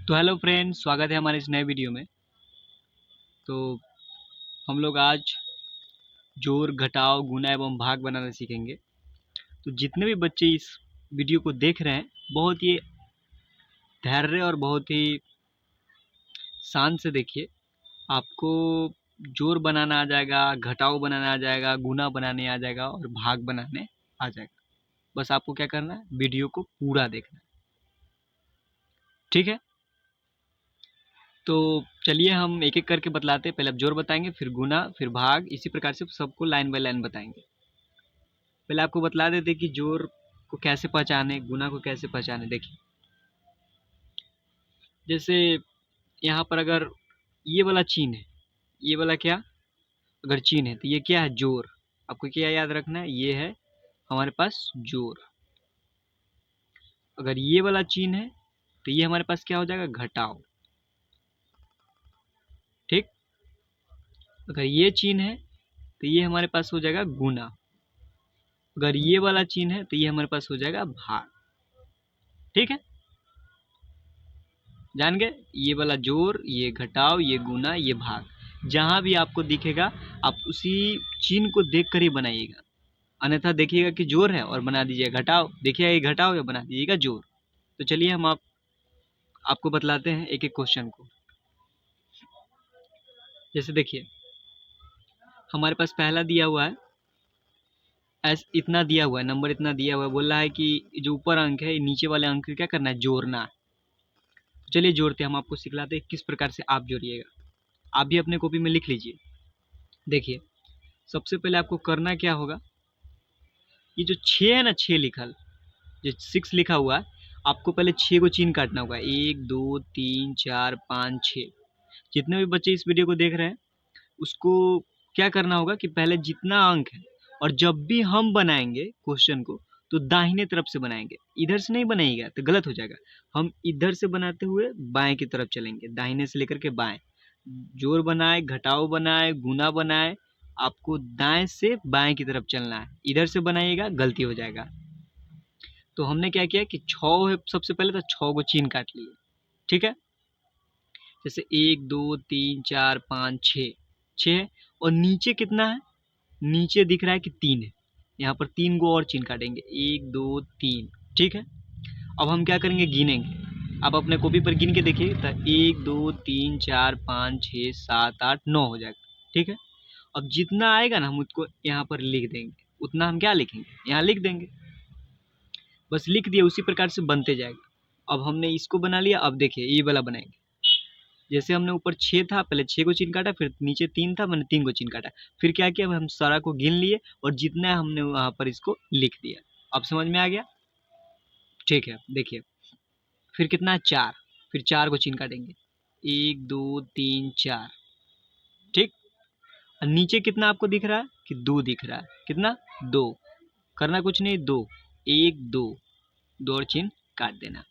तो hello friends, स्वागत है हमारे इस नए वीडियो में। तो हम लोग आज जोड़, घटाव, गुणा एवं भाग बनाना सीखेंगे। तो जितने भी बच्चे इस वीडियो को देख रहे हैं, बहुत ही धैर्य और बहुत ही शान से देखिए। आपको जोड़ बनाना आ जाएगा, घटाव बनाना आ जाएगा, गुणा बनाने आ जाएगा और भाग बनाने आ जाएगा। बस आपको क्या करना है, वीडियो को पूरा देखना है। ठीक है, तो चलिए हम एक एक करके बतलाते हैं। पहले आप जोड़ बताएंगे, फिर गुना, फिर भाग, इसी प्रकार से सबको लाइन बाय लाइन बताएंगे। पहले आपको बतला देते कि जोड़ को कैसे पहचाने, गुना को कैसे पहचाने। देखिए, जैसे यहाँ पर अगर ये वाला चिन्ह है, ये वाला क्या, अगर चिन्ह है तो ये क्या है, जोड़। आपको क्या याद रखना है, ये है हमारे पास जोड़। अगर ये वाला चिन्ह है तो ये हमारे पास क्या हो जाएगा, घटाव। ठीक, अगर ये चिन्ह है तो ये हमारे पास हो जाएगा गुना। अगर ये वाला चिन्ह है तो ये हमारे पास हो जाएगा भाग। ठीक है, जान गए, ये वाला जोड़, ये घटाव, ये गुना, ये भाग। जहां भी आपको दिखेगा आप उसी चिन्ह को देख कर ही बनाइएगा। अन्यथा देखिएगा कि जोड़ है और बना दीजिएगा घटाव, देखिएगा ये घटाव है, बना दीजिएगा जोड़। तो चलिए हम आपको बतलाते हैं एक एक क्वेश्चन को। जैसे देखिए, हमारे पास पहला दिया हुआ है, इतना दिया हुआ है, नंबर इतना दिया हुआ है। बोल रहा है कि जो ऊपर अंक है, नीचे वाले अंक को क्या करना है, जोड़ना है। तो चलिए जोड़ते हैं, हम आपको सिखलाते हैं किस प्रकार से आप जोड़िएगा। आप भी अपने कॉपी में लिख लीजिए। देखिए, सबसे पहले आपको करना क्या होगा, ये जो 6 है ना, 6 लिखल, जो 6 लिखा हुआ है, आपको पहले 6 को चिन्ह काटना होगा। 1 2 3 4 5 6। जितने भी बच्चे इस वीडियो को देख रहे हैं, उसको क्या करना होगा कि पहले जितना अंक है, और जब भी हम बनाएंगे क्वेश्चन को तो दाहिने तरफ से बनाएंगे, इधर से नहीं बनाइएगा तो गलत हो जाएगा। हम इधर से बनाते हुए बाएं की तरफ चलेंगे, दाहिने से लेकर के बाएं। जोड़ बनाए, घटाव बनाए, गुना बनाए, आपको दाएं से बाएं की तरफ चलना है। इधर से बनाइएगा, गलती हो जाएगा। तो हमने क्या किया कि 6 है सबसे पहले, तो 6 को चिन्ह काट लिए। ठीक है, जैसे 1 2 3 4 5 6, 6। और नीचे कितना है, नीचे दिख रहा है कि 3 है, यहाँ पर 3 को और चिन्ह काटेंगे, 1 2 3। ठीक है, अब हम क्या करेंगे, गिनेंगे। आप अपने कॉपी पर गिन के देखिए, तो 1 2 3 4 5 6 7 8 9 हो जाएगा। ठीक है, अब जितना आएगा ना, हम उसको यहाँ पर लिख देंगे। उतना हम क्या लिखेंगे, यहाँ लिख देंगे। बस लिख दिया, उसी प्रकार से बनते जाएगा। अब हमने इसको बना लिया। अब देखिए ये वाला बनाएंगे। जैसे हमने ऊपर 6 था, पहले 6 को चिन्ह काटा, फिर नीचे 3 था, मैंने 3 को चिन्ह काटा। फिर क्या किया, हम सारा को गिन लिए और जितना हमने वहाँ पर इसको लिख दिया। अब समझ में आ गया। ठीक है, देखिए, फिर कितना है, 4। फिर 4 को चिन्ह काटेंगे, 1 2 3 4। ठीक, और नीचे कितना आपको दिख रहा है कि 2 दिख रहा है। कितना, 2। करना कुछ नहीं, 2, 1 2, 2 और चिन्ह काट देना।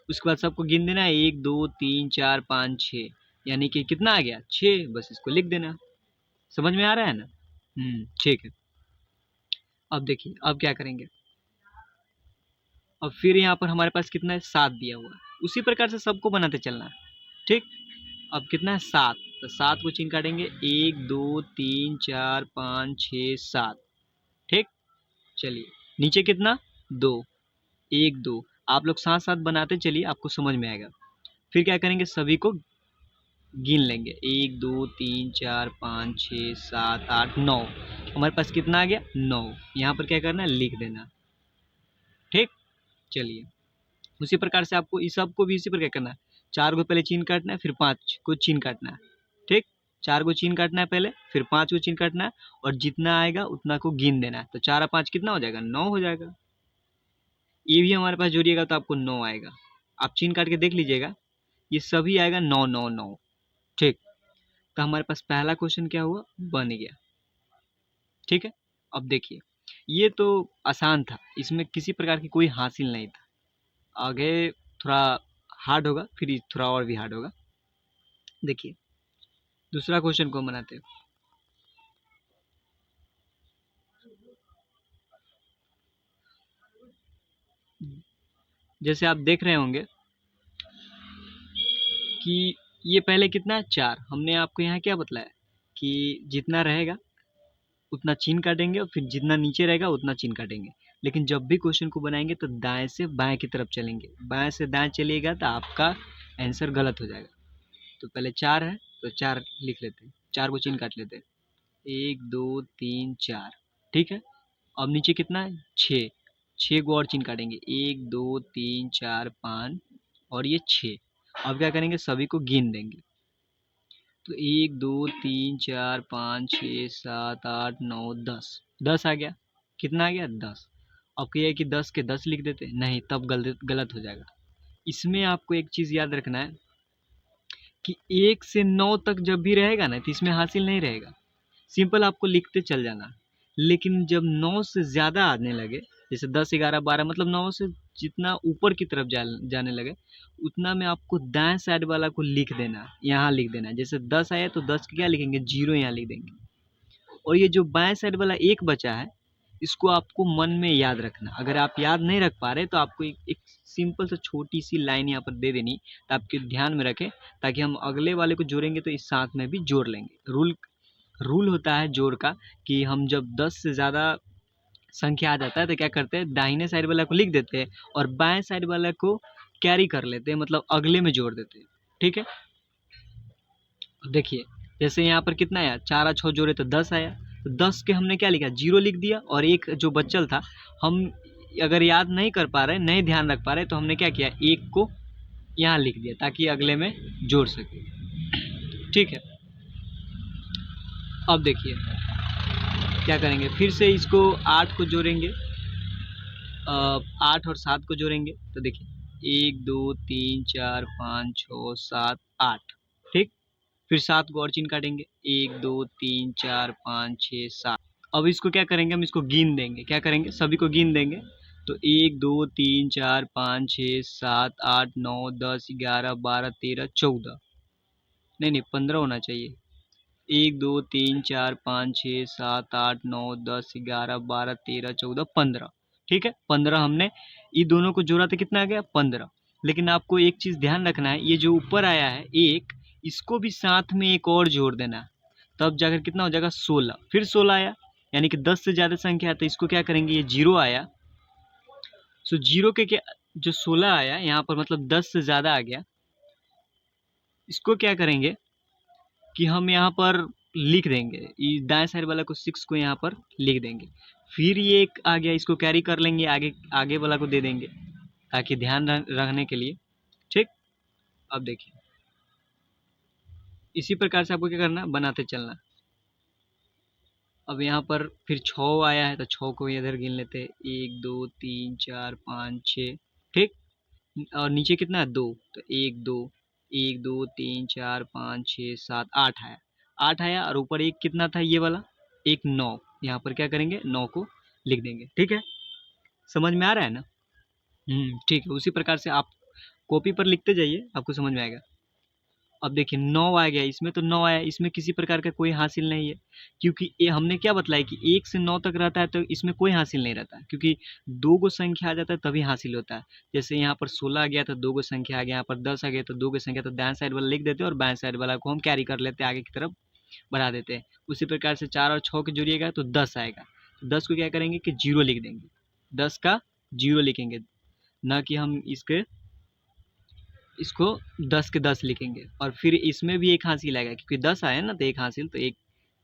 उसके बाद सबको गिन देना, 1 2 3 4 5 6, यानी कि कितना आ गया, 6। बस इसको लिख देना। समझ में आ रहा है ना। ठीक है। अब देखिए, अब क्या करेंगे, अब फिर यहाँ पर हमारे पास कितना है, 7 दिया हुआ है। उसी प्रकार से सबको बनाते चलना है। ठीक, अब कितना है, 7। तो 7 को चिन्ह काटेंगे, 1 2 3 4 5 6 7। ठीक, चलिए, नीचे कितना, 2, 1 2। आप लोग साथ साथ बनाते चलिए, आपको समझ में आएगा। फिर क्या करेंगे, सभी को गिन लेंगे, 1 2 3 4 5 6 7 8 9। हमारे पास कितना आ गया, 9। यहाँ पर क्या करना है, लिख देना। ठीक, चलिए, उसी प्रकार से आपको इस सब को भी इसी प्रकार करना है। 4 को पहले चिन्ह काटना है, फिर 5 को चिन्ह काटना है। ठीक, 4 को चिन्ह काटना है पहले, फिर 5 को चिन्ह काटना है, और जितना आएगा उतना को गिन देना है। तो 4 और 5 कितना हो जाएगा, 9 हो जाएगा। ये भी हमारे पास जोड़िएगा तो आपको 9 आएगा। आप चिन्ह काट के देख लीजिएगा, ये सभी आएगा 9 9 9। ठीक, तो हमारे पास पहला क्वेश्चन क्या हुआ, बन गया। ठीक है, अब देखिए, ये तो आसान था, इसमें किसी प्रकार की कोई हासिल नहीं था। आगे थोड़ा हार्ड होगा, फिर थोड़ा और भी हार्ड होगा। देखिए, दूसरा क्वेश्चन को बनाते हैं। जैसे आप देख रहे होंगे, कि ये पहले कितना है 4, हमने आपको यहाँ क्या बतलाया कि जितना रहेगा उतना चिन्ह काटेंगे और फिर जितना नीचे रहेगा उतना चिन्ह काटेंगे। लेकिन जब भी क्वेश्चन को बनाएंगे तो दाएं से बाएं की तरफ चलेंगे, बाएं से दाएं चलिएगा तो आपका आंसर गलत हो जाएगा। तो पहले 4 है तो 4 लिख लेते हैं, 4 को चिन्ह काट लेते हैं, 1 2 3 4, ठीक है। अब नीचे कितना है 6, 6 को और चिन्ह काटेंगे, 1 2 3 4 5 और ये 6। अब क्या करेंगे सभी को गिन देंगे, तो 1 2 3 4 5 6 7 8 9 10, 10 आ गया। कितना आ गया 10। अब क्या है कि 10 के 10 लिख देते, नहीं तब गलत गलत हो जाएगा। इसमें आपको एक चीज़ याद रखना है कि 1 से 9 तक जब भी रहेगा ना तो इसमें हासिल नहीं रहेगा, सिंपल आपको लिखते चल जाना। लेकिन जब 9 से ज़्यादा आने लगे, जैसे 10 11 12 मतलब 9 से जितना ऊपर की तरफ जाने लगे उतना में आपको दाएं साइड वाला को लिख देना, यहाँ लिख देना। जैसे 10 आया तो 10 क्या लिखेंगे 0 यहाँ लिख देंगे। और ये जो बाएं साइड वाला 1 बचा है इसको आपको मन में याद रखना। अगर आप याद नहीं रख पा रहे तो आपको एक सिंपल सा छोटी सी लाइन यहाँ पर दे देनी, तो आपके ध्यान में रखें, ताकि हम अगले वाले को जोड़ेंगे तो इस साथ में भी जोड़ लेंगे। रूल होता है जोड़ का कि हम जब 10 से ज़्यादा संख्या आ जाता है तो क्या करते हैं दाहिने साइड वाला को लिख देते हैं और बाएं साइड वाला को कैरी कर लेते हैं, मतलब अगले में जोड़ देते हैं, ठीक है। देखिए जैसे यहाँ पर कितना आया 4 और 6 जोड़े तो 10 आया, तो 10 के हमने क्या लिखा 0 लिख दिया, और एक जो बचल था हम अगर याद नहीं कर पा रहे नहीं ध्यान रख पा रहे तो हमने क्या किया 1 को यहाँ लिख दिया ताकि अगले में जोड़ सके, ठीक है। अब देखिए क्या करेंगे, फिर से इसको 8 को जोड़ेंगे, 8 और 7 को जोड़ेंगे, तो देखिए 1 2 3 4 5 6 7 8, ठीक। फिर 7 को और चिन्ह काटेंगे, 1 2 3 4 5 6 7। अब इसको क्या करेंगे हम इसको गिन देंगे, क्या करेंगे सभी को गिन देंगे, तो 1 2 3 4 5 6 7 8 9 10 11 12 13 14, नहीं 15 होना चाहिए, 1 2 3 4 5 6 7 8 9 10 11 12 13 14 15, ठीक है। 15 हमने ये दोनों को जोड़ा तो कितना आ गया 15। लेकिन आपको एक चीज़ ध्यान रखना है, ये जो ऊपर आया है 1 इसको भी साथ में एक और जोड़ देना, तब जाकर कितना हो जाएगा 16। फिर 16 आया यानी कि 10 से ज़्यादा संख्या है तो इसको क्या करेंगे, ये 0 आया, सो 0 के क्या जो 16 आया यहाँ पर मतलब 10 से ज़्यादा आ गया, इसको क्या करेंगे कि हम यहाँ पर लिख देंगे, दाएं साइड वाला को 6 को यहाँ पर लिख देंगे। फिर ये एक आ गया इसको कैरी कर लेंगे, आगे वाला को दे देंगे ताकि ध्यान रखने के लिए, ठीक। अब देखिए इसी प्रकार से आपको क्या करना बनाते चलना। अब यहाँ पर फिर 6 आया है तो 6 को इधर गिन लेते हैं, 1 2 3 4 5 6, ठीक। और नीचे कितना है 2, तो 1 2 1 2 3 4 5 6 7 8 आया, 8 आया और ऊपर एक कितना था ये वाला एक 9, यहाँ पर क्या करेंगे 9 को लिख देंगे, ठीक है। समझ में आ रहा है ना? ठीक है। उसी प्रकार से आप कॉपी पर लिखते जाइए आपको समझ में आएगा। अब देखिए 9 आ गया इसमें, तो 9 आया, इसमें किसी प्रकार का कोई हासिल नहीं है, क्योंकि ये हमने क्या बतलाया कि 1 से 9 तक रहता है तो इसमें कोई हासिल नहीं रहता, क्योंकि 2 गो संख्या आ जाता है तभी हासिल होता है। जैसे यहाँ पर 16 आ गया तो 2 गो संख्या आ गया, यहाँ पर 10 आ गया तो 2 गो संख्या, तो दाएं साइड वाला लिख देते हैं और बाएं साइड वाला को हम कैरी कर लेते हैं, आगे की तरफ बढ़ा देते हैं। उसी प्रकार से 4 और 6 के जोड़िएगा तो 10 आएगा, तो 10 को क्या करेंगे कि 0 लिख देंगे, 10 का 0 लिखेंगे, ना कि हम इसको 10 के 10 लिखेंगे। और फिर इसमें भी एक हासिल आएगा क्योंकि 10 आया ना, तो एक हासिल, तो एक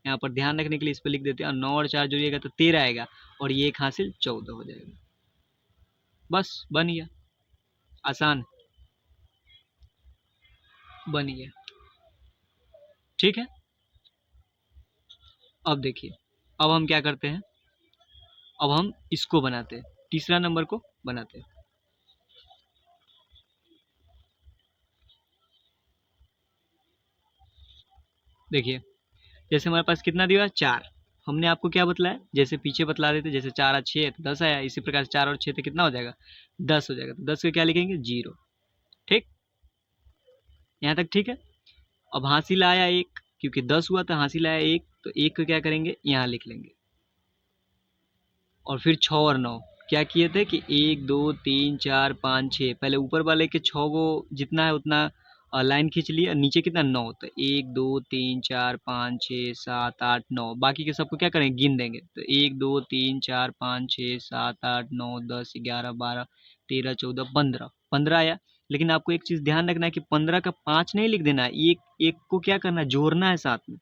यहाँ पर ध्यान रखने के लिए इस पर लिख देते हैं। और 9 और 4 जोड़िएगा तो 13 आएगा और ये एक हासिल 14 हो जाएगा। बस बन गया, आसान बन गया, ठीक है। अब देखिए अब हम क्या करते हैं, अब हम इसको बनाते हैं, तीसरा नंबर को बनाते हैं। देखिए जैसे हमारे पास कितना दिया 4, हमने आपको क्या बतलाया जैसे पीछे बतला देते, जैसे 4 और 6 तो 10 आया, इसी प्रकार से 4 और 6 तो कितना हो जाएगा 10 हो जाएगा, तो 10 को क्या लिखेंगे 0, ठीक। यहाँ तक ठीक है। अब हासिल आया 1, क्योंकि 10 हुआ तो हासिल आया 1, तो 1 को क्या करेंगे यहाँ लिख लेंगे। और फिर 6 और 9 क्या किए थे कि 1 2 3 4 5 6, पहले ऊपर वाले के 6 को जितना है उतना और लाइन खींच लिया, नीचे कितना 9, तो 1 2 3 4 5 6 7 8 9, बाकी के सबको क्या करेंगे गिन देंगे, तो 1 2 3 4 5 6 7 8 9 10 11 12 13 14 15, 15 आया। लेकिन आपको एक चीज़ ध्यान रखना है कि 15 का 5 नहीं लिख देना है, एक एक को क्या करना है जोड़ना है साथ में।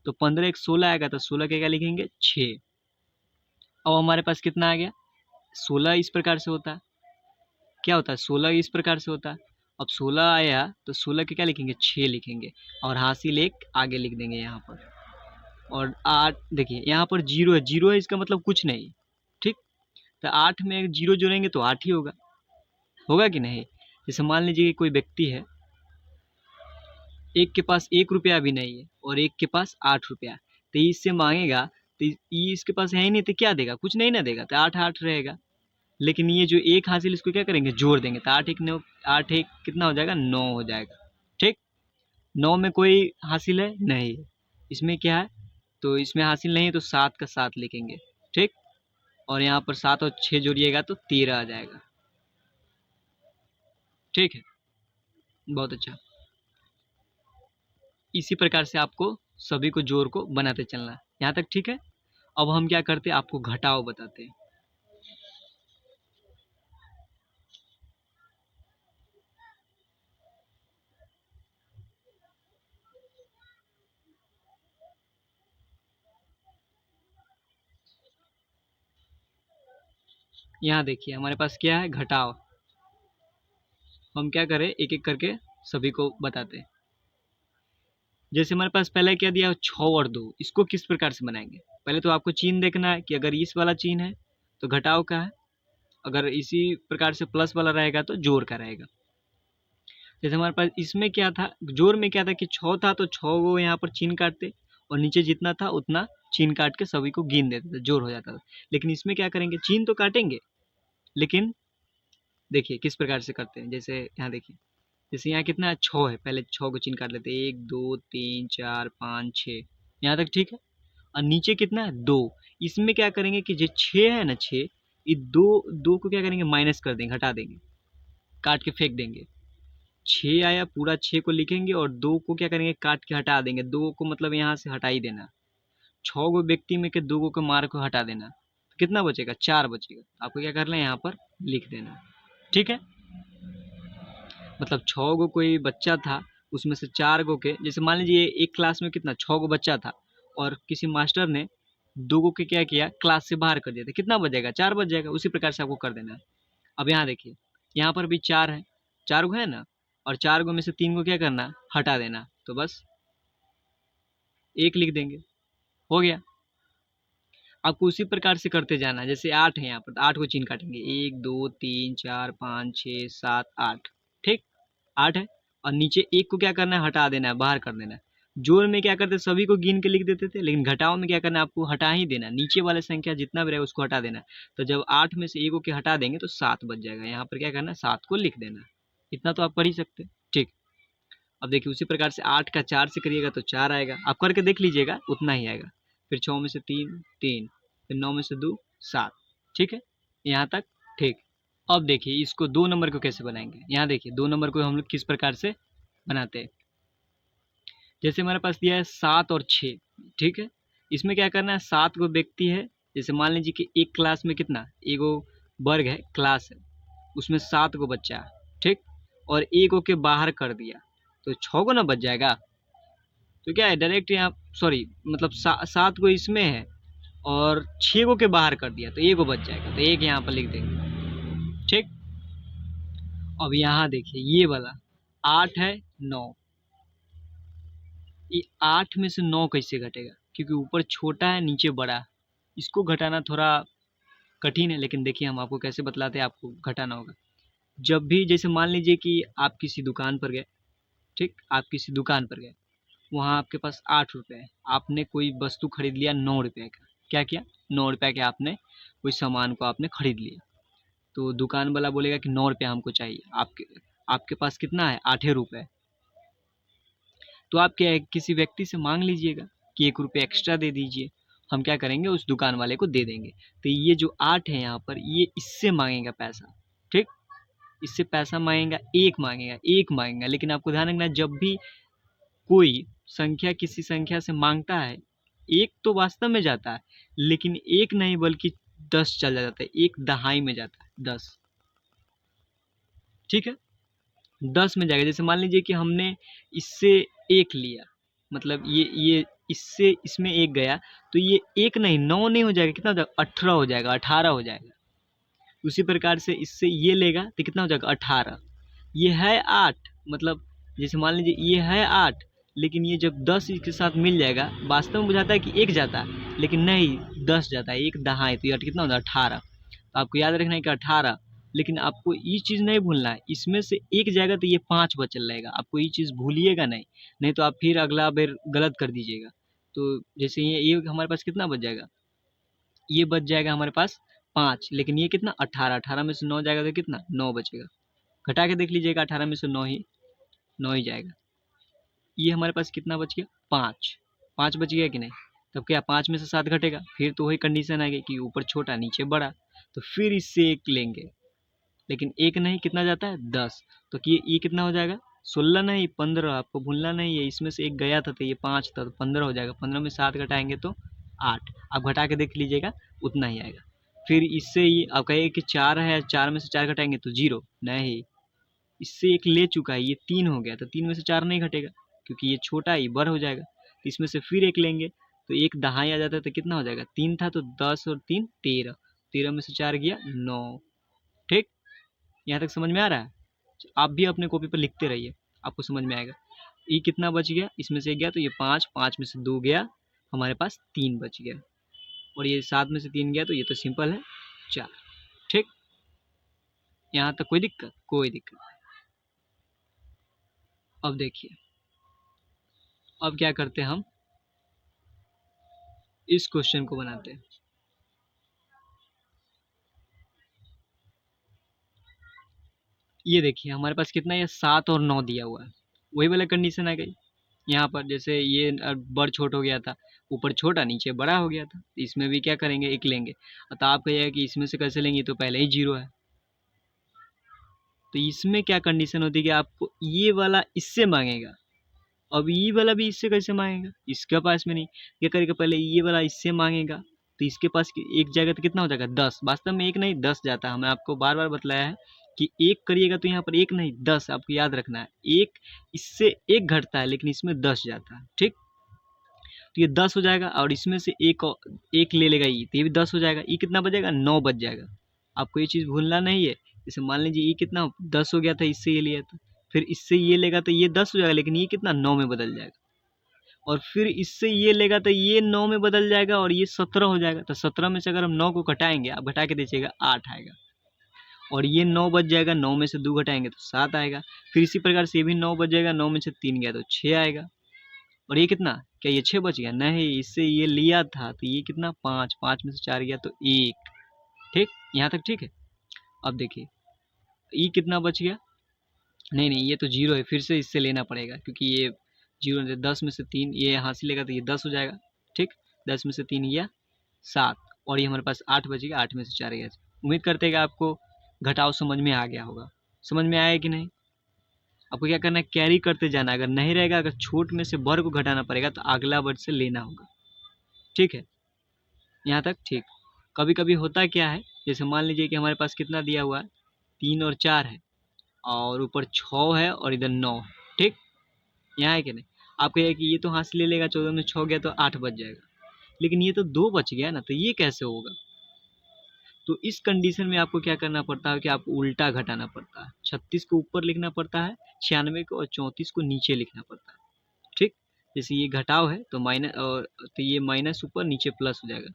तो 15 एक 16 आएगा, तो 16 के क्या लिखेंगे 6। अब हमारे पास कितना आ गया 16 इस प्रकार से होता है, क्या होता है 16 इस प्रकार से होता है। अब 16 आया तो 16 के क्या लिखेंगे 6 लिखेंगे, और हासिल एक आगे लिख देंगे यहाँ पर। और 8 देखिए यहाँ पर 0 है, 0 है इसका मतलब कुछ नहीं, ठीक। तो 8 में 0 जोड़ेंगे तो 8 ही होगा, होगा कि नहीं। जैसे मान लीजिए कि कोई व्यक्ति है, एक के पास 1 रुपया भी नहीं है और एक के पास 8 रुपया, तो ये इससे मांगेगा, तो ये इसके पास है ही नहीं, तो क्या देगा, कुछ नहीं ना देगा, तो 8 8 रहेगा। लेकिन ये जो एक हासिल इसको क्या करेंगे जोड़ देंगे, तो 8 1 9, 8 1 कितना हो जाएगा 9 हो जाएगा, ठीक। 9 में कोई हासिल है नहीं है, इसमें क्या है, तो इसमें हासिल नहीं है तो 7 का 7 लिखेंगे, ठीक। और यहाँ पर 7 और 6 जोड़िएगा तो 13 आ जाएगा, ठीक है। बहुत अच्छा। इसी प्रकार से आपको सभी को जोड़ को बनाते चलना है, यहाँ तक ठीक है। अब हम क्या करते हैं आपको घटाव बताते हैं। यहाँ देखिए हमारे पास क्या है घटाव, हम क्या करें एक एक करके सभी को बताते हैं। जैसे हमारे पास पहले क्या दिया 6 और 2, इसको किस प्रकार से बनाएंगे। पहले तो आपको चिन्ह देखना है कि अगर इस वाला चिन्ह है तो घटाव का है, अगर इसी प्रकार से प्लस वाला रहेगा तो जोड़ का रहेगा। जैसे हमारे पास इसमें क्या था, जोड़ में क्या था कि 6 था तो 6 को यहाँ पर चिन्ह काटते और नीचे जितना था उतना चिन्ह काट के सभी को गिन देते थे, जोड़ हो जाता था। लेकिन इसमें क्या करेंगे चिन्ह तो काटेंगे, लेकिन देखिए किस प्रकार से करते हैं। जैसे यहाँ देखिए, जैसे यहाँ कितना है 6 है, पहले 6 को चिन्ह काट लेते हैं, 1 2 3 4 5 6, यहाँ तक ठीक है। और नीचे कितना है 2, इसमें क्या करेंगे कि जो 6 है ना 6, ये दो दो को क्या करेंगे माइनस कर देंगे, हटा देंगे, काट के फेंक देंगे। 6 आया पूरा 6 को लिखेंगे और 2 को क्या करेंगे काट के हटा देंगे, 2 को मतलब यहाँ से हटा ही देना। 6 गो व्यक्ति में के 2 गो के मार को हटा देना, तो कितना बचेगा 4 बचेगा। आपको क्या करना है यहाँ पर लिख देना, ठीक है। मतलब 6 गो कोई बच्चा था, उसमें से 4 गो के, जैसे मान लीजिए एक क्लास में कितना 6 गो बच्चा था और किसी मास्टर ने 2 गो के क्या किया क्लास से बाहर कर दिया, तो कितना बच जाएगा 4 बच जाएगा। उसी प्रकार से आपको कर देना है। अब यहाँ देखिए यहाँ पर भी 4 है, 4 गो है ना, और 4 गो में से 3 गो क्या करना हटा देना, तो बस 1 लिख देंगे, हो गया। आपको उसी प्रकार से करते जाना। जैसे 8 है यहाँ पर, 8 को चिन्ह काटेंगे, 1 2 3 4 5 6 7 8, ठीक 8 है। और नीचे 1 को क्या करना है हटा देना है, बाहर कर देना है। जोड़ में क्या करते सभी को गिन के लिख देते थे, लेकिन घटाव में क्या करना है आपको हटा ही देना, नीचे वाले संख्या जितना भी रहेगा उसको हटा देना। तो जब 8 में से 1 को हटा देंगे तो 7 बच जाएगा, यहाँ पर क्या करना है 7 को लिख देना। इतना तो आप कर ही सकते हैं, ठीक। अब देखिए उसी प्रकार से 8 का 4 से करिएगा तो 4 आएगा, आप करके देख लीजिएगा उतना ही आएगा। फिर 6 में से 3 3, फिर 9 में से 2 7, ठीक है यहाँ तक, ठीक। अब देखिए इसको 2 नंबर को कैसे बनाएंगे। यहाँ देखिए 2 नंबर को हम लोग किस प्रकार से बनाते हैं। जैसे हमारे पास दिया है 7 और 6, ठीक है। इसमें क्या करना है 7 गो व्यक्ति है, जैसे मान लीजिए कि एक क्लास में कितना एगो वर्ग है, क्लास है, उसमें 7 गो बच्चा है, ठीक। और 1 गो के बाहर कर दिया तो 6 गो ना बच जाएगा। तो क्या है डायरेक्ट यहाँ सॉरी मतलब 7 गो इसमें है और 6 गो के बाहर कर दिया तो 1 गो बच जाएगा, तो 1 यहाँ पर लिख देंगे, ठीक। अब यहाँ देखिए ये वाला 8 है 9, ये 8 में से 9 कैसे घटेगा, क्योंकि ऊपर छोटा है नीचे बड़ा है, इसको घटाना थोड़ा कठिन है। लेकिन देखिए हम आपको कैसे बतलाते हैं, आपको घटाना होगा। जब भी जैसे मान लीजिए कि आप किसी दुकान पर गए, ठीक, आप किसी दुकान पर गए, वहाँ आपके पास 8 रुपये है, आपने कोई वस्तु खरीद लिया 9 रुपये का, क्या किया 9 रुपये के आपने कोई सामान को आपने खरीद लिया, तो दुकान वाला बोलेगा कि 9 रुपये हमको चाहिए, आपके पास कितना है 8 रुपये, तो आप क्या है किसी व्यक्ति से मांग लीजिएगा कि 1 रुपये एक्स्ट्रा दे दीजिए, हम क्या करेंगे उस दुकान वाले को दे देंगे। तो ये जो 8 है यहाँ पर ये इससे मांगेगा पैसा, ठीक। इससे पैसा मांगेगा, एक मांगेगा, एक मांगेगा। लेकिन आपको ध्यान रखना, जब भी कोई संख्या किसी संख्या से मांगता है, एक तो वास्तव में जाता है, लेकिन एक नहीं बल्कि 10 चला जाता है, एक दहाई में जाता है, 10। ठीक है, 10 में जाएगा। जैसे मान लीजिए कि हमने इससे एक लिया, मतलब ये इससे इसमें एक गया, तो ये एक नहीं 9 नहीं हो जाएगा, कितना हो जाएगा, 18 हो जाएगा, 18 हो जाएगा। उसी प्रकार से इससे ये लेगा तो कितना हो जाएगा, 18। ये है 8, मतलब जैसे मान लीजिए ये है 8, लेकिन ये जब 10 इसके साथ मिल जाएगा, वास्तव में बुझाता है कि एक जाता है, लेकिन नहीं 10 जाता है, एक दहाई, तो ये कितना होता है, 18। तो आपको याद रखना है कि 18। लेकिन आपको ये चीज़ नहीं भूलना है, इसमें से एक जाएगा तो ये 5 बचल रहेगा, आपको ये चीज़ भूलिएगा नहीं, नहीं तो आप फिर अगला बार गलत कर दीजिएगा। तो जैसे ये हमारे पास कितना बच जाएगा, ये बच जाएगा हमारे पास 5, लेकिन ये कितना, 18, 18 में से 9 जाएगा तो कितना, 9 बचेगा। घटा के देख लीजिएगा, 18 में से 9 ही जाएगा। ये हमारे पास कितना बच गया, 5, 5 बच गया कि नहीं। तब क्या 5 में से 7 घटेगा, फिर तो वही कंडीशन आ गई कि ऊपर छोटा नीचे बड़ा, तो फिर इससे एक लेंगे, लेकिन एक नहीं, कितना जाता है, 10। तो कि ये कितना हो जाएगा, 16 नहीं 15, आपको भूलना नहीं है, इसमें से एक गया था तो ये 5 था, तो 15 हो जाएगा। 15 में 7 घटाएंगे तो 8, आप घटा के देख लीजिएगा, उतना ही आएगा। फिर इससे ये आप कहेंगे कि 4 है, 4 में से 4 घटाएंगे तो 0, नहीं, इससे एक ले चुका है, ये 3 हो गया, तो 3 में से 4 नहीं घटेगा, क्योंकि ये छोटा ही बड़ हो जाएगा। तो इसमें से फिर एक लेंगे, तो एक दहाई आ जाता है, तो कितना हो जाएगा, 3 था तो 10 और 3 13, 13 में से 4 गया 9। ठीक, यहाँ तक समझ में आ रहा है। आप भी अपने कॉपी पर लिखते रहिए, आपको समझ में आएगा। ये कितना बच गया, इसमें से एक गया तो ये 5, 5 में से 2 गया, हमारे पास 3 बच गया, और ये 7 में से 3 गया तो ये तो सिंपल है, 4। ठीक, यहाँ तक कोई दिक्कत, कोई दिक्कत नहीं। अब देखिए, अब क्या करते हैं, हम इस क्वेश्चन को बनाते हैं। ये देखिए हमारे पास कितना है, 7 और 9 दिया हुआ है, वही वाला कंडीशन आ गई। यहाँ पर जैसे ये बड़ छोट हो गया था, ऊपर छोटा नीचे बड़ा हो गया था, तो इसमें भी क्या करेंगे, एक लेंगे। तो आप कहिएगा कि इसमें से कैसे लेंगे, तो पहले ही 0 है। तो इसमें क्या कंडीशन होती है कि आपको ये वाला इससे मांगेगा, अब ये वाला भी इससे कैसे मांगेगा, इसके पास में नहीं, क्या करेगा, पहले ये वाला इससे मांगेगा, तो इसके पास एक जाएगा तो कितना हो जाएगा, 10। वास्तव में एक नहीं 10 जाता है, हमने आपको बार बार बतलाया है कि एक करिएगा तो यहाँ पर एक नहीं 10, आपको याद रखना है। एक इससे एक घटता है, लेकिन इसमें 10 जाता है। ठीक, तो ये 10 हो जाएगा, और इसमें से एक ले लेगा ये, तो ये भी 10 हो जाएगा, ये कितना बचेगा, 9 बच जाएगा। आपको ये चीज़ भूलना नहीं है। जैसे मान लीजिए ये कितना 10 हो गया था, इससे ये लिया था, फिर इससे ये लेगा तो ये 10 हो जाएगा, लेकिन ये कितना 9 में बदल जाएगा, और फिर इससे ये लेगा तो ये 9 में बदल जाएगा, और ये 17 हो जाएगा। तो 17 में से अगर हम 9 को घटाएंगे, आप घटा के दीजिएगा, 8 आएगा, और ये 9 बच जाएगा, 9 में से 2 घटाएंगे तो 7 आएगा। फिर इसी प्रकार से ये भी 9 बच जाएगा, 9 में से 3 गया तो 6 आएगा, और ये कितना, क्या ये 6 बच गया, नहीं, इससे ये लिया था तो ये कितना 5, 5 में से 4 गया तो 1। ठीक, यहाँ तक ठीक है। अब देखिए ये कितना बच गया, नहीं नहीं ये तो 0 है, फिर से इससे लेना पड़ेगा, क्योंकि ये 0, 10 में से 3 ये यहाँ से लेगा तो ये 10 हो जाएगा। ठीक, 10 में से 3 गया 7, और ये हमारे पास 8 बचेगा, 8 में से 4 गया। उम्मीद करते हैं कि आपको घटाव समझ में आ गया होगा। समझ में आया कि नहीं, आपको क्या करना है, कैरी करते जाना, अगर नहीं रहेगा, अगर छोट में से बड़ को घटाना पड़ेगा तो अगला वर्ड से लेना होगा। ठीक है, यहाँ तक ठीक। कभी कभी होता क्या है, जैसे मान लीजिए कि हमारे पास कितना दिया हुआ है, 3 और 4 है, और ऊपर 6 है, और इधर 9। ठीक, यहाँ है कि नहीं। आप कहिए कि ये तो हाथ से ले लेगा, 14 में 6 गया तो 8 बच जाएगा, लेकिन ये तो 2 बच गया ना, तो ये कैसे होगा। तो इस कंडीशन में आपको क्या करना पड़ता है कि आपको उल्टा घटाना पड़ता है, 36 को ऊपर लिखना पड़ता है, 96 को, और 34 को नीचे लिखना पड़ता है। ठीक, जैसे ये घटाव है तो माइनस, और तो ये माइनस ऊपर, नीचे प्लस हो जाएगा।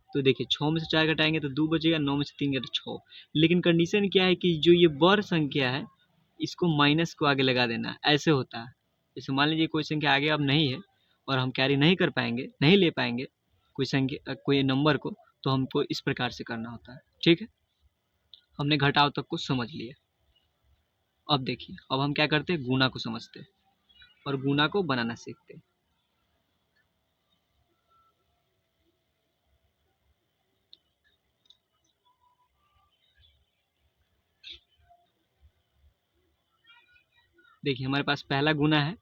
तो देखिए 6 में से 4 घटाएंगे तो 2 बचेगा, 9 में से 3 गया तो 6। लेकिन कंडीशन क्या है कि जो ये बड़ संख्या है, इसको माइनस को आगे लगा देना है, ऐसे होता है। जैसे मान लीजिए कोई संख्या आगे अब नहीं है, और हम कैरी नहीं कर पाएंगे, नहीं ले पाएंगे कोई संख्या, कोई नंबर को, तो हमको इस प्रकार से करना होता है। ठीक है, हमने घटाव तक को समझ लिया। अब देखिए, अब हम क्या करते हैं, गुणा को समझते हैं, और गुणा को बनाना सीखते हैं। देखिए हमारे पास पहला गुना है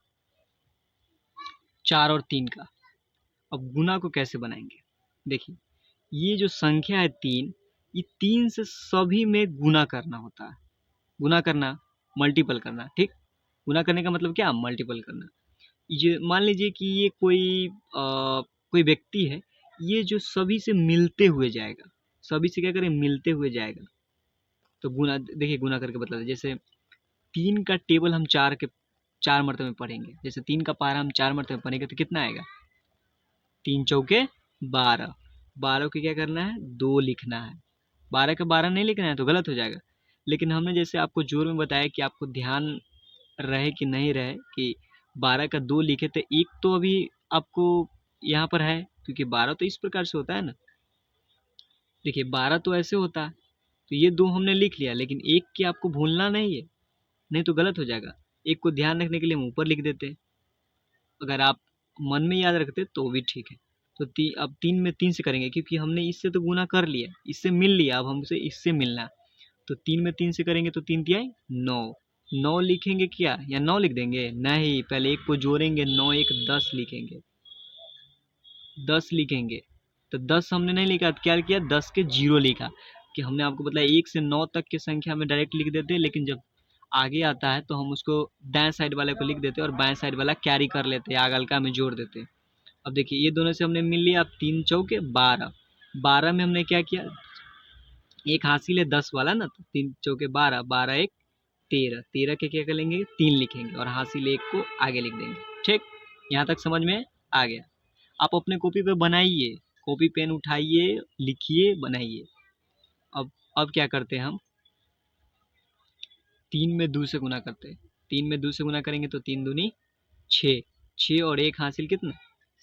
4 और 3 का। अब गुना को कैसे बनाएंगे? देखिए ये जो संख्या है 3, ये 3 से सभी में गुना करना होता है। गुना करना, मल्टीपल करना, ठीक। गुना करने का मतलब क्या? मल्टीपल करना। ये मान लीजिए कि ये कोई व्यक्ति है, ये जो सभी से मिलते हुए जाएगा, सभी से क्या करें? मिलते हुए जाएगा। तो गुना देखिए, गुना करके बतलाते, जैसे 3 का टेबल हम 4 मरतबे पढ़ेंगे। जैसे 3 का पारा हम 4 मरतबे पढ़ेंगे तो कितना आएगा? 3 चौके 12। 12 को क्या करना है? 2 लिखना है। 12 का 12 नहीं लिखना है तो गलत हो जाएगा। लेकिन हमने जैसे आपको जोर में बताया कि आपको ध्यान रहे कि नहीं रहे कि 12 का 2 लिखे, तो एक तो अभी आपको यहाँ पर है, क्योंकि 12 तो इस प्रकार से होता है ना। देखिए 12 तो ऐसे होता है, तो ये 2 हमने लिख लिया, लेकिन एक की आपको भूलना नहीं है, नहीं तो गलत हो जाएगा। एक को ध्यान रखने के लिए हम ऊपर लिख देते, अगर आप मन में याद रखते तो भी ठीक है। तो अब 3 में 3 से करेंगे, क्योंकि हमने इससे तो गुना कर लिया, इससे मिल लिया, अब हमसे इससे मिलना है। तो 3 में 3 से करेंगे तो 3 तिया 9। 9 लिखेंगे क्या, या 9 लिख देंगे? नहीं, पहले एक को जोड़ेंगे, 9 एक 10 लिखेंगे, 10 लिखेंगे। तो 10 हमने नहीं लिखा, तो क्या किया? 10 के 0 लिखा, कि हमने आपको बताया 1 से 9 तक की संख्या में डायरेक्ट लिख देते हैं, लेकिन जब आगे आता है तो हम उसको दाएं साइड वाले को लिख देते हैं और बाएं साइड वाला कैरी कर लेते हैं, आगे हल्का में जोड़ देते हैं। अब देखिए ये दोनों से हमने मिल लिया। अब 3 चौके 12। 12 में हमने क्या किया? एक हासिल है 10 वाला ना, तो 3 चौके 12, 12 एक 13। 13 के क्या करेंगे? 3 लिखेंगे और हासिल 1 को आगे लिख देंगे। ठीक, यहाँ तक समझ में आ गया? आप अपने कॉपी पे बनाइए, कॉपी पेन उठाइए, लिखिए, बनाइए। अब क्या करते हैं हम? 3 में 2 से गुना करते हैं। 3 में 2 से गुना करेंगे तो 3 दूनी 6। 6 और 1 हासिल कितना?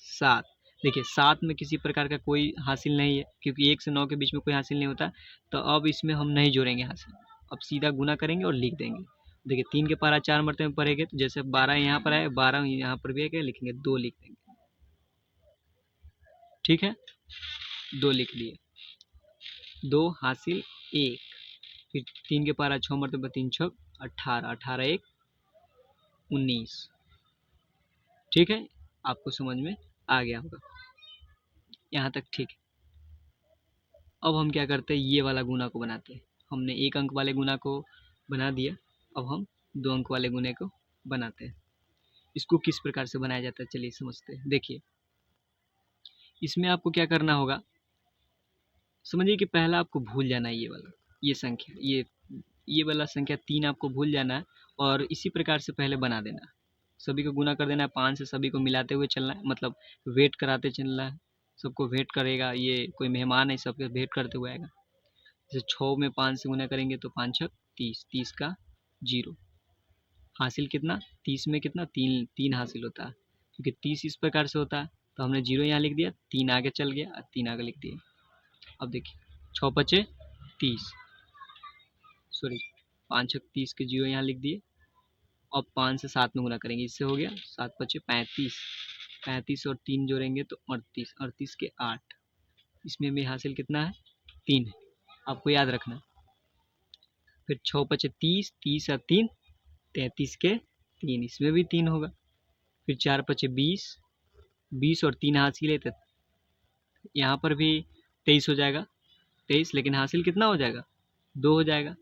7। देखिए 7 में किसी प्रकार का कोई हासिल नहीं है, क्योंकि 1 से 9 के बीच में कोई हासिल नहीं होता। तो अब इसमें हम नहीं जोड़ेंगे हासिल, अब सीधा गुना करेंगे और लिख देंगे। देखिए 3 के पारा 4 मरतबे में पढ़ेंगे, तो जैसे 12 यहाँ पर है, 12 यहाँ पर भी है, क्या लिखेंगे? 2 लिख देंगे। ठीक है, 2 लिख दिए। 2 हासिल 1, फिर 3 के पारा 6 मरतबे 3 छक 18, 18 एक 19। ठीक है, आपको समझ में आ गया होगा यहाँ तक? ठीक है। अब हम क्या करते हैं? ये वाला गुना को बनाते हैं। हमने 1 अंक वाले गुना को बना दिया, अब हम 2 अंक वाले गुने को बनाते हैं। इसको किस प्रकार से बनाया जाता है, चलिए समझते हैं। देखिए इसमें आपको क्या करना होगा, समझिए कि पहला आपको भूल जाना है ये वाला, ये संख्या, ये वाला संख्या 3 आपको भूल जाना है, और इसी प्रकार से पहले बना देना। सभी को गुना कर देना है, 5 से सभी को मिलाते हुए चलना है, मतलब वेट कराते चलना है। सबको वेट करेगा, ये कोई मेहमान है, सबके वेट करते हुए आएगा। जैसे 6 में 5 से गुना करेंगे तो 5 छक 30, 30 का 0। हासिल कितना? 30 में कितना? 3, 3 हासिल होता है, क्योंकि 30 इस प्रकार से होता है। तो हमने 0 यहाँ लिख दिया, 3 आगे चल गया और 3 आगे लिख दिया। अब देखिए 6 पचे 30, सॉरी 5 छक 30 के 0 यहाँ लिख दिए। अब 5 से 7 में गुना करेंगे, इससे हो गया 7 पचे 35, 35 और 3 जोड़ेंगे तो 38, 38 के 8। इसमें भी हासिल कितना है? 3 है, आपको याद रखना। फिर 6 पचे 30, 30 और 3 33 के 3, इसमें भी 3 होगा। फिर 4 पचे 20, 20 और 3 हासिल है तो यहाँ पर भी 23 हो जाएगा, 23, लेकिन हासिल कितना हो जाएगा? 2 हो जाएगा।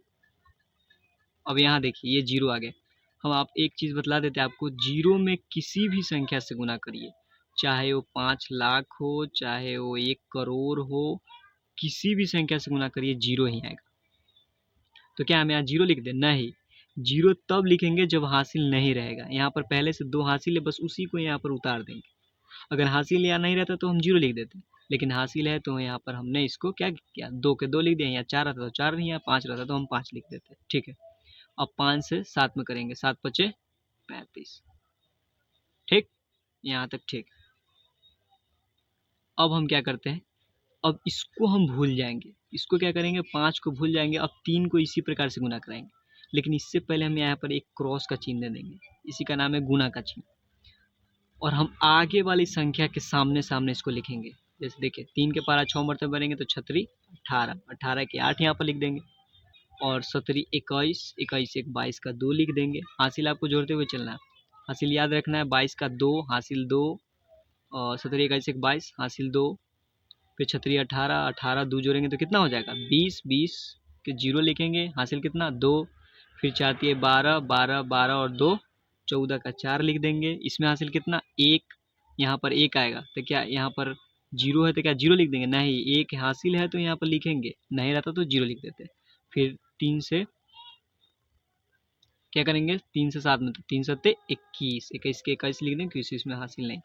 अब यहाँ देखिए ये 0 आ गया। हम आप एक चीज़ बतला देते हैं आपको, 0 में किसी भी संख्या से गुना करिए, चाहे वो 5 लाख हो, चाहे वो 1 करोड़ हो, किसी भी संख्या से गुना करिए 0 ही आएगा। तो क्या हम यहाँ 0 लिख दें? नहीं, 0 तब लिखेंगे जब हासिल नहीं रहेगा। यहाँ पर पहले से 2 हासिल है, बस उसी को यहाँ पर उतार देंगे। अगर हासिल यहाँ नहीं रहता तो हम 0 लिख देते, लेकिन हासिल है तो यहाँ पर हमने इसको क्या किया? 2 के 2 लिख दिया। यहाँ 4 रहता तो 4 नहीं, यहाँ 5 रहता तो हम 5 लिख देते। ठीक है, अब 5 से 7 में करेंगे, 7 पचे 35। ठीक, यहाँ तक ठीक। अब हम क्या करते हैं? अब इसको हम भूल जाएंगे, इसको क्या करेंगे? 5 को भूल जाएंगे। अब 3 को इसी प्रकार से गुना कराएंगे, लेकिन इससे पहले हम यहाँ पर एक क्रॉस का चिन्ह दे देंगे, इसी का नाम है गुना का चिन्ह। और हम आगे वाली संख्या के सामने सामने इसको लिखेंगे। जैसे देखिए 3 के पारा 6 मरतबे बनेंगे तो 36 18, 18 के 8 यहाँ पर लिख देंगे। और 17 21, 21 एक 22 का 2 लिख देंगे। हासिल आपको जोड़ते हुए चलना है। हासिल याद रखना है, 22 का 2 हासिल 2, और 17 21 एक 22 हासिल 2, फिर 36 18, 18 2 जोड़ेंगे तो कितना हो जाएगा 20, 20 के 0 लिखेंगे, हासिल कितना 2, फिर 4 तिये 12, 12 12 और 2 14 का 4 लिख देंगे। इसमें हासिल कितना 1, यहाँ पर 1 आएगा तो क्या यहाँ पर 0 है तो क्या 0 लिख देंगे, नहीं 1 हासिल है तो यहाँ पर लिखेंगे, नहीं रहता तो 0 लिख देते। फिर 3 से क्या करेंगे 3 से 7 में, तो 3 सत्ते 21, 21 के 21 लिख देंगे क्योंकि इसमें हासिल नहीं।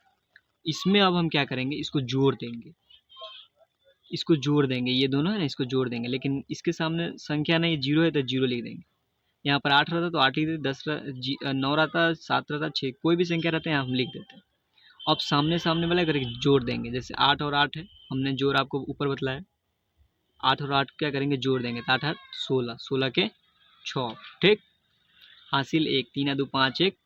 इसमें अब हम क्या करेंगे, इसको जोड़ देंगे, इसको जोड़ देंगे, ये दोनों है ना इसको जोड़ देंगे, लेकिन इसके सामने संख्या नहीं 0 है तो 0 लिख देंगे। यहाँ पर 8 रहता तो 8 लिख देते, 9 रहता 7 रहता 6, कोई भी संख्या रहता है यहाँ हम लिख देते हैं। अब सामने सामने वाला करके जोड़ देंगे, जैसे 8 और 8 है, हमने जोड़ आपको ऊपर बतलाया, 8 और 8 क्या करेंगे जोड़ देंगे, तो 8 8 16, 16 के 6, ठीक। हासिल 1, 3 2 5 1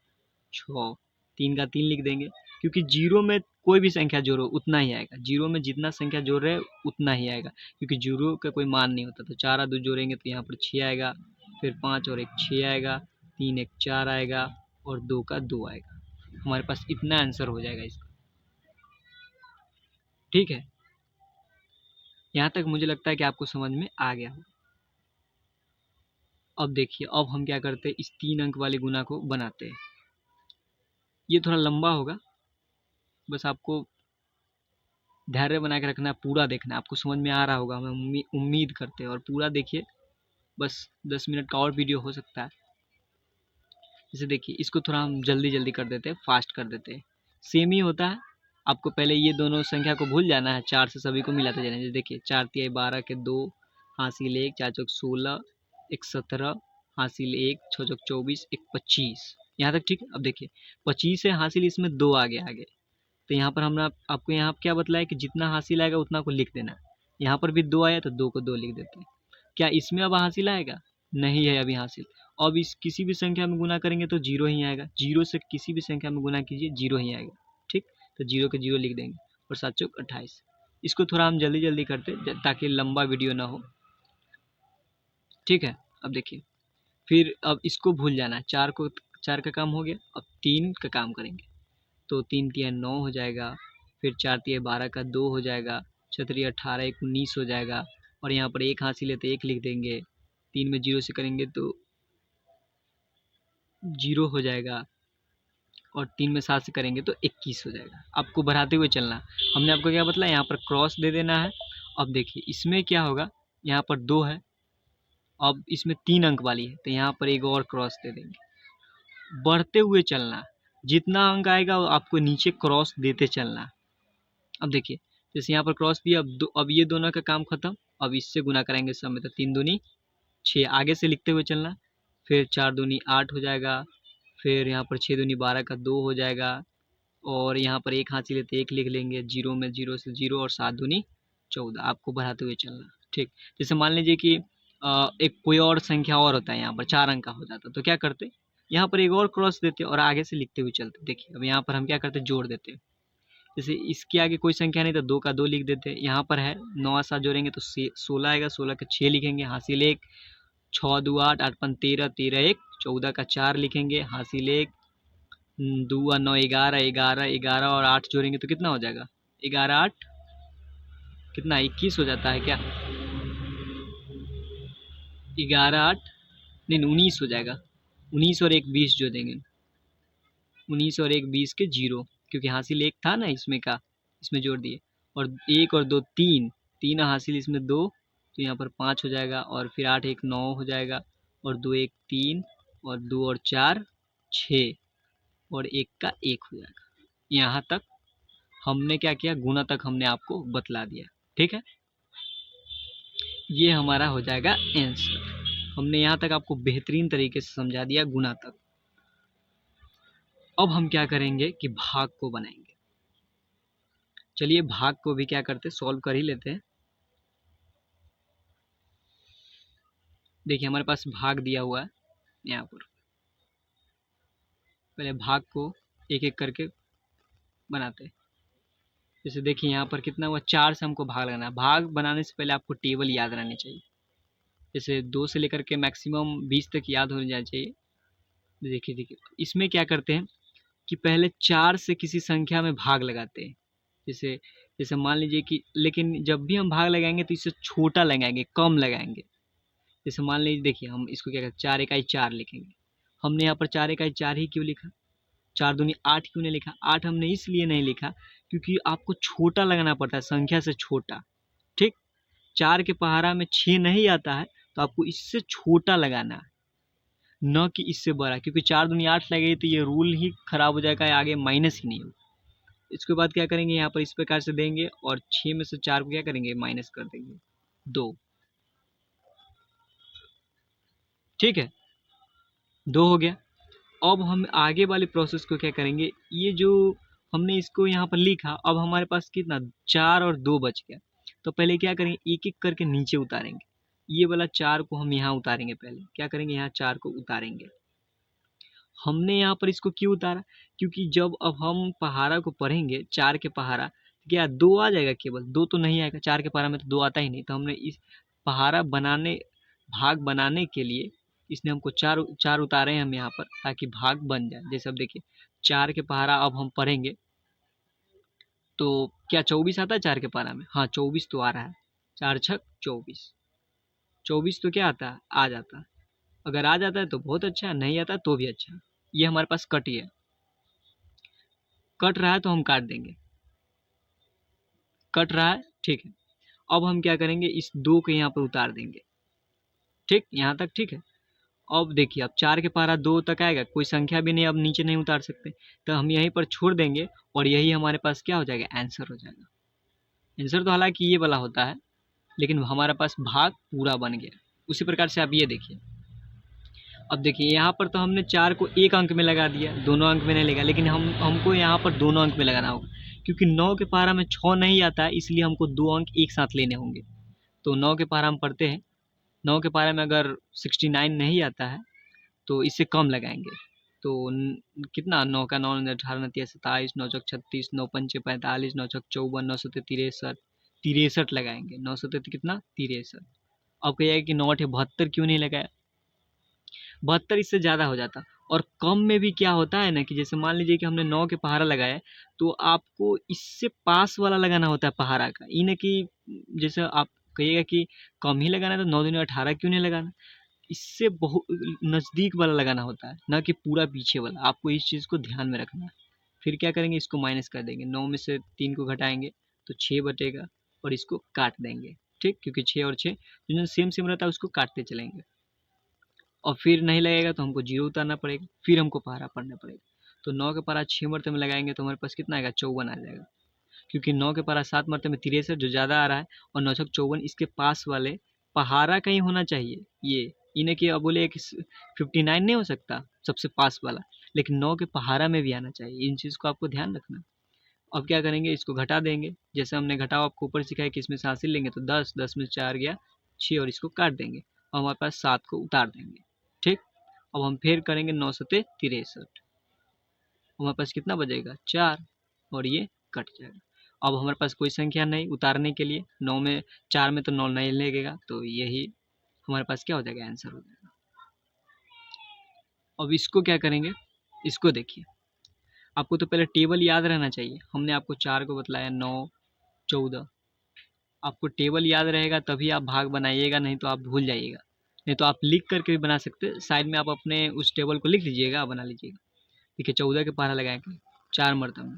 6, 3 का 3 लिख देंगे, क्योंकि 0 में कोई भी संख्या जोड़ो उतना ही आएगा, 0 में जितना संख्या जोड़ रहे हैं उतना ही आएगा, क्योंकि 0 का कोई मान नहीं होता। तो 4 2 जोड़ेंगे तो यहाँ पर 6 आएगा, फिर 5 और 1 6 आएगा, 3 1 4 आएगा, और 2 का 2 आएगा। हमारे पास इतना आंसर हो जाएगा इसका, ठीक है। यहाँ तक मुझे लगता है कि आपको समझ में आ गया हो। अब देखिए, अब हम क्या करते हैं, इस 3 अंक वाले गुना को बनाते हैं। ये थोड़ा लंबा होगा, बस आपको धैर्य बना के रखना है, पूरा देखना है, आपको समझ में आ रहा होगा हम उम्मीद करते हैं। और पूरा देखिए, बस 10 मिनट का और वीडियो हो सकता है। जैसे देखिए, इसको थोड़ा हम जल्दी जल्दी कर देते हैं, फास्ट कर देते हैं। सेम ही होता है, आपको पहले ये दोनों संख्या को भूल जाना है, 4 से सभी को मिलाते जाना है। जैसे देखिए 4 तिया 12 के 2 हासिल 1, 4 चौक 16, 1 17 हासिल 1, 6 चौक 24, 1 25, यहाँ तक ठीक है। अब देखिए 25 है हासिल, इसमें 2 आगे, तो यहाँ पर हमने आपको यहाँ क्या बतलाया कि जितना हासिल आएगा उतना को लिख देना। यहाँ पर भी 2 आया तो 2 को 2 लिख देते हैं। क्या इसमें अब हासिल आएगा, नहीं है अभी हासिल। अब इस किसी भी संख्या में गुना करेंगे तो 0 ही आएगा, 0 से किसी भी संख्या में गुना कीजिए 0 ही आएगा, ठीक। तो 0 के 0 लिख देंगे, और 7 चौक 28। इसको थोड़ा हम जल्दी जल्दी करते ताकि लंबा वीडियो ना हो, ठीक है। अब देखिए, फिर अब इसको भूल जाना है, 4 का काम हो गया, अब 3 का काम करेंगे। तो 3 तिया 9 हो जाएगा, फिर 4 तिया 12 का 2 हो जाएगा, 6 तिया 18 1 19 हो जाएगा, और यहाँ पर 1 हासिल है तो 1 लिख देंगे। 3 में 0 से करेंगे तो 0 हो जाएगा, और 3 में 7 से करेंगे तो 21 हो जाएगा। आपको बढ़ाते हुए चलना। हमने आपको क्या बताया, यहाँ पर क्रॉस दे देना है। अब देखिए इसमें क्या होगा, यहाँ पर 2 है, अब इसमें 3 अंक वाली है, तो यहाँ पर एक और क्रॉस दे देंगे। बढ़ते हुए चलना, जितना अंक आएगा आपको नीचे क्रॉस देते चलना। अब देखिए, जैसे यहाँ पर क्रॉस दिया, अब ये दोनों का काम खत्म। अब इससे गुना कराएंगे सब में, तो 3 दूनी 6, आगे से लिखते हुए चलना। फिर 4 दूनी 8 हो जाएगा, फिर यहाँ पर 6 दूनी 12 का 2 हो जाएगा, और यहाँ पर 1 हासिल है तो 1 लिख लेंगे, 0 में 0 से 0, और 7 दूनी 14। आपको बढ़ाते हुए चलना, ठीक। जैसे मान लीजिए कि एक कोई और संख्या और होता है, यहाँ पर 4 अंक का हो जाता, तो क्या करते, यहाँ पर एक और क्रॉस देते और आगे से लिखते हुए चलते। देखिए अब यहाँ पर हम क्या करते, जोड़ देते। जैसे इसके आगे कोई संख्या नहीं तो 2 का 2 लिख देते। यहाँ पर है 9 और 7 जोड़ेंगे तो 16 आएगा, 16 का 6 लिखेंगे, हासिल 1, 6 2 8, 8 5 13, 13 1 14 का 4 लिखेंगे, हासिल 1, 2 और 9 11, 11 11 और 8 जोड़ेंगे तो कितना हो जाएगा, 11 8 कितना 21 हो जाता है क्या, 11 8 नहीं 19 हो जाएगा। 19 और 1 20 जो देंगे, 19 और 1 20 के 0, क्योंकि हासिल 1 था ना इसमें का, इसमें जोड़ दिए। और 1 और 2 3, 3 हासिल इसमें 2, तो यहाँ पर 5 हो जाएगा, और फिर 8 1 9 हो जाएगा, और 2 1 3, और 2 और 4 6, और 1 का 1 हो जाएगा। यहाँ तक हमने क्या किया, गुना तक हमने आपको बतला दिया, ठीक है। ये हमारा हो जाएगा आंसर। हमने यहाँ तक आपको बेहतरीन तरीके से समझा दिया गुना तक। अब हम क्या करेंगे कि भाग को बनाएंगे। चलिए भाग को भी क्या करते, सॉल्व कर ही लेते हैं। देखिए हमारे पास भाग दिया हुआ है यहाँ पर, पहले भाग को एक एक करके बनाते हैं। जैसे देखिए यहाँ पर कितना हुआ, 4 से हमको भाग लगाना है। भाग बनाने से पहले आपको टेबल याद रहनी चाहिए। जैसे 2 से लेकर के मैक्सिमम 20 तक याद हो जाना चाहिए। देखिए देखिए, इसमें क्या करते हैं कि पहले 4 से किसी संख्या में भाग लगाते हैं। जैसे जैसे मान लीजिए कि, लेकिन जब भी हम भाग लगाएंगे तो इससे छोटा लगाएंगे, कम लगाएंगे। जैसे मान लीजिए, देखिए हम इसको क्या कहते हैं, 4 इकाई 4 लिखेंगे। हमने यहाँ पर 4 इकाई 4 ही क्यों लिखा, 4 दूनी 8 क्यों नहीं लिखा? 8 हमने इसलिए नहीं लिखा क्योंकि आपको छोटा लगाना पड़ता है, संख्या से छोटा। ठीक, 4 के पहाड़ा में 6 नहीं आता है, तो आपको इससे छोटा लगाना है, न कि इससे बड़ा, क्योंकि 4 दूनी 8 लगेगी तो ये रूल ही खराब हो जाएगा, आगे माइनस ही नहीं होगा। इसके बाद क्या करेंगे, यहाँ पर इस प्रकार से देंगे और 6 में से 4 को क्या करेंगे, माइनस कर देंगे, 2। ठीक है, 2 हो गया। अब हम आगे वाले प्रोसेस को क्या करेंगे, ये जो हमने इसको यहाँ पर लिखा, अब हमारे पास कितना, 4 और 2 बच गया। तो पहले क्या करेंगे, एक एक करके नीचे उतारेंगे। ये वाला 4 को हम यहाँ उतारेंगे, पहले क्या करेंगे, यहाँ 4 को उतारेंगे। हमने यहाँ पर इसको क्यों उतारा, क्योंकि जब अब हम पहाड़ा को पढ़ेंगे, 4 के पहाड़ा, क्या 2 आ जाएगा, केवल 2 तो नहीं आएगा, 4 के पहाड़ा में तो 2 आता ही नहीं। तो हमने इस पहाड़ा बनाने, भाग बनाने के लिए इसने हमको 4 4 उतारे हैं हम यहाँ पर, ताकि भाग बन जाए। जैसे अब देखिए, 4 के पहाड़ा अब हम पढ़ेंगे तो क्या 24 आता है 4 के पहाड़ा में? हाँ, 24 तो आ रहा है, 4 छक 24। 24 तो क्या आता है, आ जाता है। अगर आ जाता है तो बहुत अच्छा, नहीं आता तो भी अच्छा। ये हमारे पास कट ही है, कट रहा है तो हम काट देंगे, कट रहा है, ठीक है। अब हम क्या करेंगे, इस 2 को यहाँ पर उतार देंगे। ठीक, यहाँ तक ठीक है। अब देखिए, अब 4 के पहाड़ा 2 तक आएगा, कोई संख्या भी नहीं, अब नीचे नहीं उतार सकते, तो हम यहीं पर छोड़ देंगे और यही हमारे पास क्या हो जाएगा, आंसर हो जाएगा। आंसर तो हालांकि ये वाला होता है, लेकिन हमारे पास भाग पूरा बन गया। उसी प्रकार से आप ये देखिए, अब देखिए यहाँ पर तो हमने 4 को एक अंक में लगा दिया, दोनों अंक में नहीं लगा, लेकिन हमको यहाँ पर दोनों अंक में लगाना होगा, क्योंकि 9 के पहाड़ा में 6 नहीं आता है, इसलिए हमको 2 अंक एक साथ लेने होंगे। तो 9 के पहाड़ा हम पढ़ते हैं, 9 के पहाड़ा में अगर 69 नहीं आता है तो इससे कम लगाएंगे। तो कितना, 9 का 9 18 9 27 9 चौक 36 9 पंचे 45 9 छक 54 9 सत्ते 63 63 लगाएंगे, 9 सत्ते कितना 63। अब कहिएगा कि 9 अठे 72 क्यों नहीं लगाया, 72 इससे ज़्यादा हो जाता। और कम में भी क्या होता है ना, कि जैसे मान लीजिए कि हमने 9 के पहाड़ा लगाया है, तो आपको इससे पास वाला लगाना होता है पहाड़ा का, ये ना कि जैसे आप कहिएगा कि कम ही लगाना है तो 9 दूनी 18 क्यों नहीं लगाना, इससे बहुत नज़दीक वाला लगाना होता है, ना कि पूरा पीछे वाला। आपको इस चीज़ को ध्यान में रखना है। फिर क्या करेंगे, इसको माइनस कर देंगे, 9 में से 3 को घटाएंगे तो 6 बटेगा और इसको काट देंगे। ठीक, क्योंकि 6 और 6 जो सेम सेम रहता है उसको काटते चलेंगे। और फिर नहीं लगेगा तो हमको 0 उतारना पड़ेगा, फिर हमको पहाड़ा पढ़ना पड़ेगा। तो 9 के पहाड़ा 6 मरते में लगाएंगे तो हमारे पास कितना आएगा, 54 आ जाएगा, क्योंकि 9 के पहाड़ा 7 मरते में 63 जो ज़्यादा आ रहा है, और 9 छक 54 इसके पास वाले पहाड़ा का ही होना चाहिए। ये इन्हें कि अब बोले कि 59 नहीं हो सकता सबसे पास वाला, लेकिन 9 के पहाड़ा में भी आना चाहिए। इन चीज़ को आपको ध्यान रखना। अब क्या करेंगे, इसको घटा देंगे, जैसे हमने घटाओ आपको ऊपर सिखाया कि इसमें से हासिल लेंगे तो 10 10 में 4 गया 6 और इसको काट देंगे और हमारे पास 7 को उतार देंगे। ठीक, अब हम फिर करेंगे 9 सत्ते 63, हमारे पास कितना बचेगा 4 और ये कट जाएगा। अब हमारे पास कोई संख्या नहीं उतारने के लिए, 9 में 4 में तो 9 नहीं लगेगा, तो यही हमारे पास क्या हो जाएगा, आंसर हो जाएगा। अब इसको क्या करेंगे, इसको देखिए, आपको तो पहले टेबल याद रहना चाहिए। हमने आपको 4 को बतलाया, 9 14, आपको टेबल याद रहेगा तभी आप भाग बनाइएगा, नहीं तो आप भूल जाइएगा। नहीं तो आप लिख करके भी बना सकते हैं, साइड में आप अपने उस टेबल को लिख लीजिएगा, बना लीजिएगा। देखिए 14 के पहाड़ा लगाएंगे 4 मरतबे,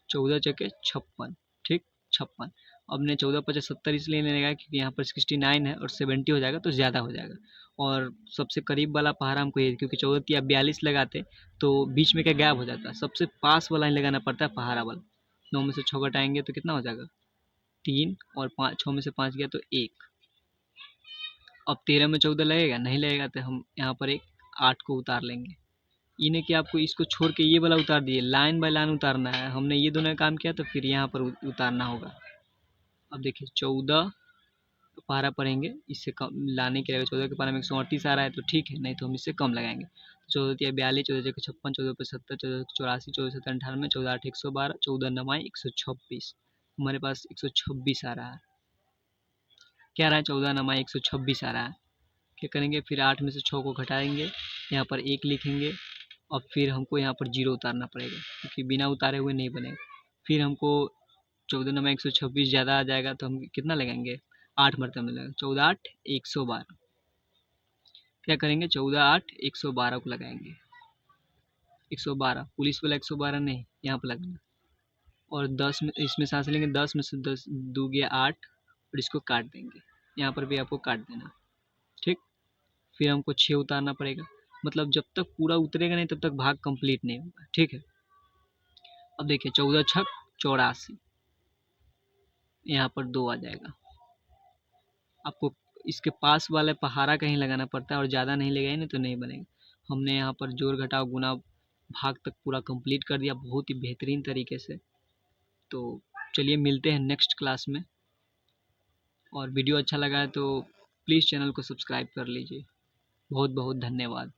14 चके 56। ठीक, 56। अब ने 14 पचे 70 इसलिए नहीं लगाया क्योंकि यहाँ पर 69 है और 70 हो जाएगा तो ज़्यादा हो जाएगा। और सबसे करीब वाला पहाड़ा हमको ये, क्योंकि 14 या 42 लगाते तो बीच में क्या गैप हो जाता है, सबसे पास वाला ही लगाना पड़ता है पहाड़ा वाला। 9 में से 6 घटाएंगे तो कितना हो जाएगा 3, और 5 6 में से 5 गया तो 1। अब 13 में 14 लगेगा, नहीं लगेगा तो हम यहाँ पर एक 8 को उतार लेंगे। इन्हें कि आपको इसको छोड़ के ये वाला उतार दिए, लाइन बाय लाइन उतारना है, हमने ये दोनों काम किया तो फिर यहाँ पर उतारना होगा। अब देखिए 14 पारा पढ़ेंगे, इससे कम लाने के लिए 14 के पारा में 138 आ रहा है तो ठीक है, नहीं तो हम इससे कम लगाएंगे। 14 या 42, 14 जगह 56, 14 पे 70, 14 84, 14 7 98, 14 8 112, 14 9 126, हमारे पास 126 आ रहा है। क्या रहा है 14 नमा 126 आ रहा है। क्या करेंगे, फिर 8 में से 6 को घटाएंगे, यहाँ पर 1 लिखेंगे और फिर हमको यहाँ पर 0 उतारना पड़ेगा क्योंकि बिना उतारे हुए नहीं बनेगा। फिर हमको 14 नमा 126 ज़्यादा आ जाएगा तो हम कितना लगाएंगे, 8 मरतबा में लगाएंगे, 14 8 112। क्या करेंगे, 14 8 112 को लगाएंगे, 112 पुलिस वाला 112 नहीं, यहाँ पर लगाना। और 10 में इसमें सांस लेंगे, 10 में से 10 दो गया 8 और इसको काट देंगे, यहाँ पर भी आपको काट देना। ठीक, फिर हमको 6 उतारना पड़ेगा, मतलब जब तक पूरा उतरेगा नहीं तब तक भाग कंप्लीट नहीं होगा। ठीक है, अब देखिए 14 छक 84, यहाँ पर 2 आ जाएगा। आपको इसके पास वाले पहाड़ा कहीं लगाना पड़ता है और ज़्यादा नहीं लगाए ना तो नहीं बनेगा। हमने यहाँ पर जोड़ घटाव गुना भाग तक पूरा कंप्लीट कर दिया बहुत ही बेहतरीन तरीके से। तो चलिए मिलते हैं नेक्स्ट क्लास में, और वीडियो अच्छा लगा है तो प्लीज़ चैनल को सब्सक्राइब कर लीजिए। बहुत बहुत धन्यवाद।